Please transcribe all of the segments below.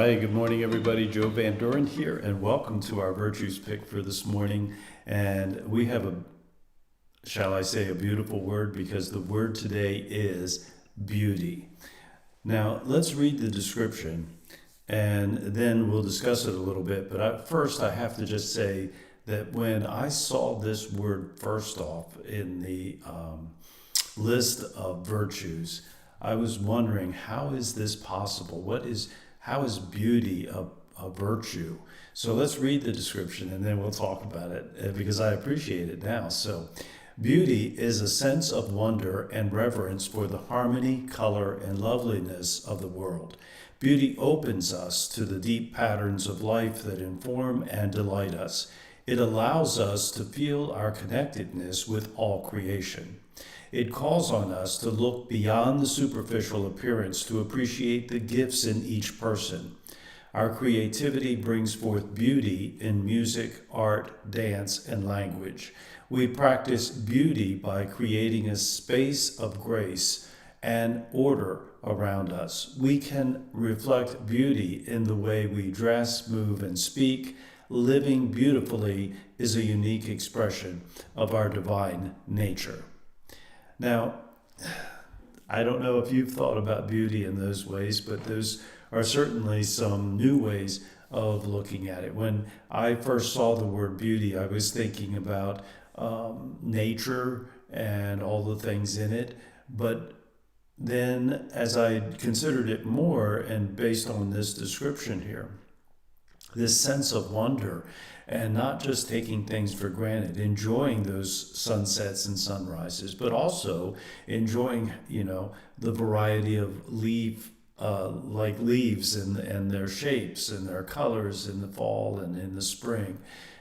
Hi, good morning, everybody. Joe Van Doren here, and welcome to our Virtues Pick for this morning. And we have shall I say, a beautiful word, because the word today is beauty. Now, let's read the description, and then we'll discuss it a little bit. But first, I have to just say that when I saw this word first off in the list of virtues, I was wondering, how is this possible? How is beauty a virtue? So let's read the description and then we'll talk about it, because I appreciate it now. So, beauty is a sense of wonder and reverence for the harmony, color, and loveliness of the world. Beauty opens us to the deep patterns of life that inform and delight us. It allows us to feel our connectedness with all creation. It calls on us to look beyond the superficial appearance to appreciate the gifts in each person. Our creativity brings forth beauty in music, art, dance, and language. We practice beauty by creating a space of grace and order around us. We can reflect beauty in the way we dress, move, and speak. Living beautifully is a unique expression of our divine nature. Now, I don't know if you've thought about beauty in those ways, but those are certainly some new ways of looking at it. When I first saw the word beauty, I was thinking about nature and all the things in it. But then as I considered it more, and based on this description here, this sense of wonder and not just taking things for granted, enjoying those sunsets and sunrises, but also enjoying, the variety of like leaves and their shapes and their colors in the fall and in the spring.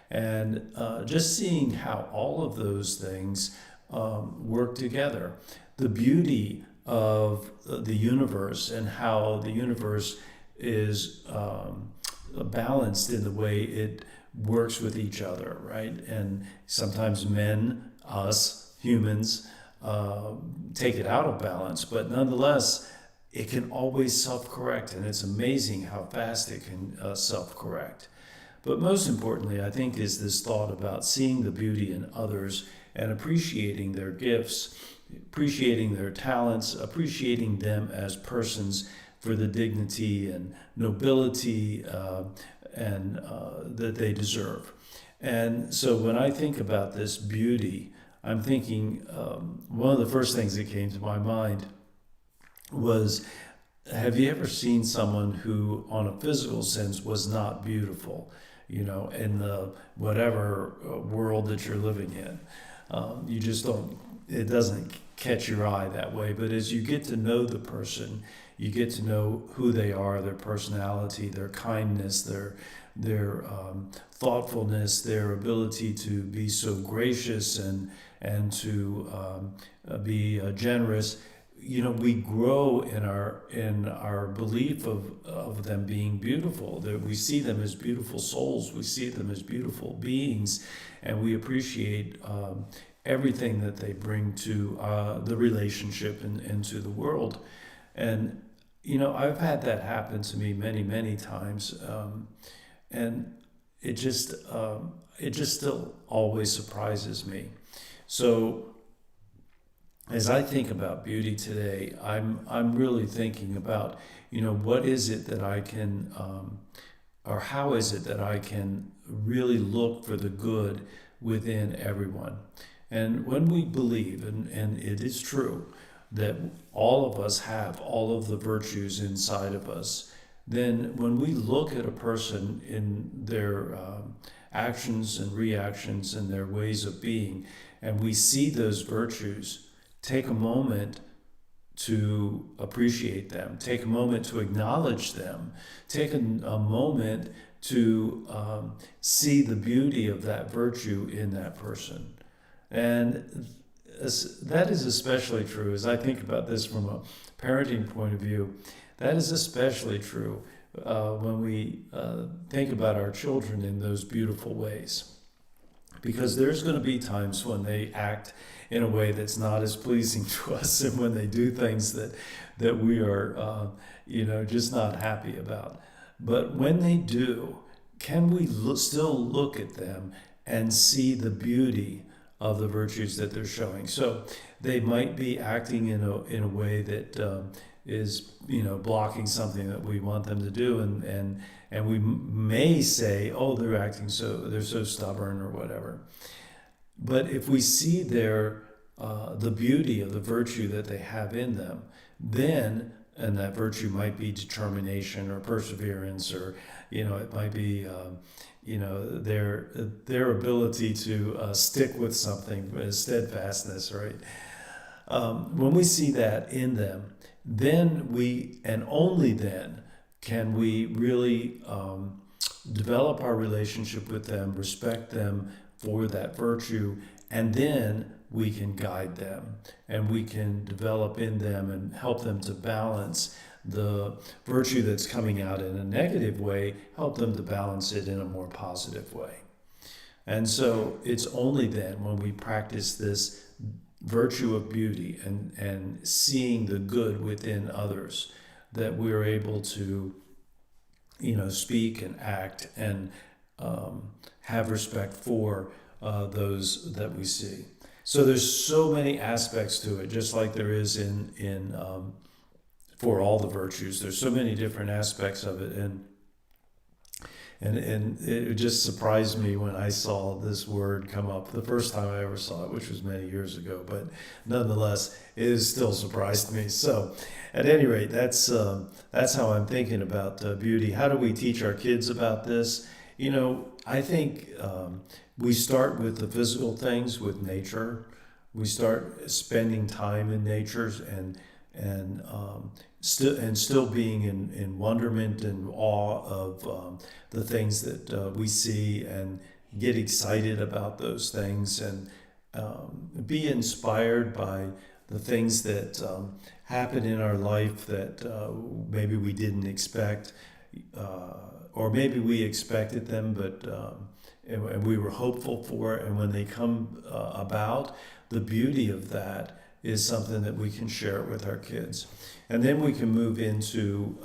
And just seeing how all of those things work together. The beauty of the universe and how the universe is balanced in the way it works with each other, right? And sometimes us humans, take it out of balance, but nonetheless, it can always self-correct, and it's amazing how fast it can self-correct. But most importantly, I think, is this thought about seeing the beauty in others and appreciating their gifts, appreciating their talents, appreciating them as persons for the dignity and nobility and that they deserve. And so when I think about this beauty, I'm thinking one of the first things that came to my mind was, have you ever seen someone who, on a physical sense, was not beautiful, in the whatever world that you're living in? You just don't, it doesn't catch your eye that way. But as you get to know the person, you get to know who they are, their personality, their kindness, their thoughtfulness, their ability to be so gracious and to be generous. We grow in our belief of them being beautiful. That we see them as beautiful souls, we see them as beautiful beings, and we appreciate everything that they bring to the relationship and to the world. And I've had that happen to me many, many times, and it just still always surprises me. So as I think about beauty today, I'm really thinking about, what is it that I can, or how is it that I can really look for the good within everyone. And when we believe, and it is true, that all of us have all of the virtues inside of us, then when we look at a person in their actions and reactions and their ways of being, and we see those virtues, take a moment to appreciate them, take a moment to acknowledge them, take a moment to see the beauty of that virtue in that person. And that is especially true, as I think about this from a parenting point of view, that is especially true when we think about our children in those beautiful ways. Because there's going to be times when they act in a way that's not as pleasing to us, and when they do things that we are, just not happy about. But when they do, can we still look at them and see the beauty of the virtues that they're showing? So they might be acting in a way that is, blocking something that we want them to do, and we may say, oh, they're so stubborn or whatever. But if we see the beauty of the virtue that they have in them, then, and that virtue might be determination or perseverance, or it might be their ability to stick with something, steadfastness, right? When we see that in them, then and only then, can we really develop our relationship with them, respect them for that virtue, and then we can guide them and we can develop in them and help them to balance the virtue that's coming out in a negative way, help them to balance it in a more positive way. And so it's only then, when we practice this virtue of beauty and seeing the good within others, that we're able to speak and act and have respect for those that we see. So there's so many aspects to it, just like there is in for all the virtues. There's so many different aspects of it, and it just surprised me when I saw this word come up the first time I ever saw it, which was many years ago. But nonetheless, it has still surprised me. So, at any rate, that's how I'm thinking about beauty. How do we teach our kids about this? I think we start with the physical things, with nature. We start spending time in nature and still being in wonderment and awe of the things that we see, and get excited about those things, and be inspired by the things that happen in our life that maybe we didn't expect, or maybe we expected them, but and we were hopeful for it. And when they come about, the beauty of that is something that we can share with our kids. And then we can move into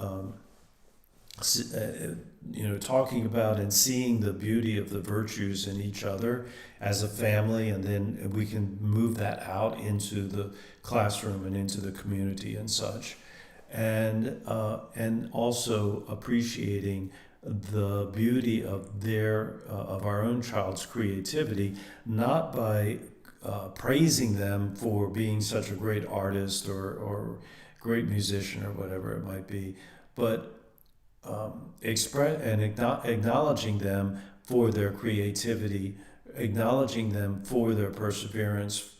talking about and seeing the beauty of the virtues in each other as a family, and then we can move that out into the classroom and into the community and such, and also appreciating the beauty of of our own child's creativity, not by praising them for being such a great artist or great musician or whatever it might be, but acknowledging them for their creativity, acknowledging them for their perseverance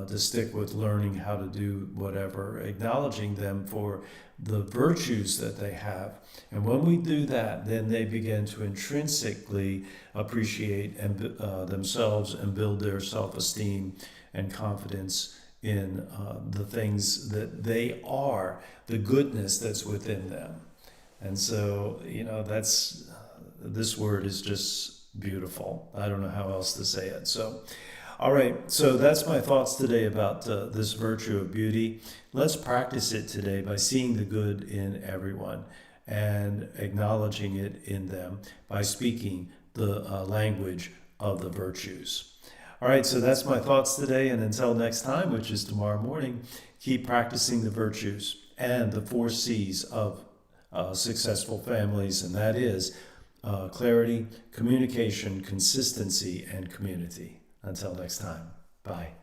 to stick with learning how to do whatever, acknowledging them for the virtues that they have. And when we do that, then they begin to intrinsically appreciate themselves and build their self-esteem and confidence in the things that they are, the goodness that's within them. And so, this word is just beautiful. I don't know how else to say it. So, all right, so that's my thoughts today about this virtue of beauty. Let's practice it today by seeing the good in everyone and acknowledging it in them by speaking the language of the virtues. All right, so that's my thoughts today, and until next time, which is tomorrow morning, keep practicing the virtues and the 4 C's of successful families, and that is clarity, communication, consistency, and community. Until next time, bye.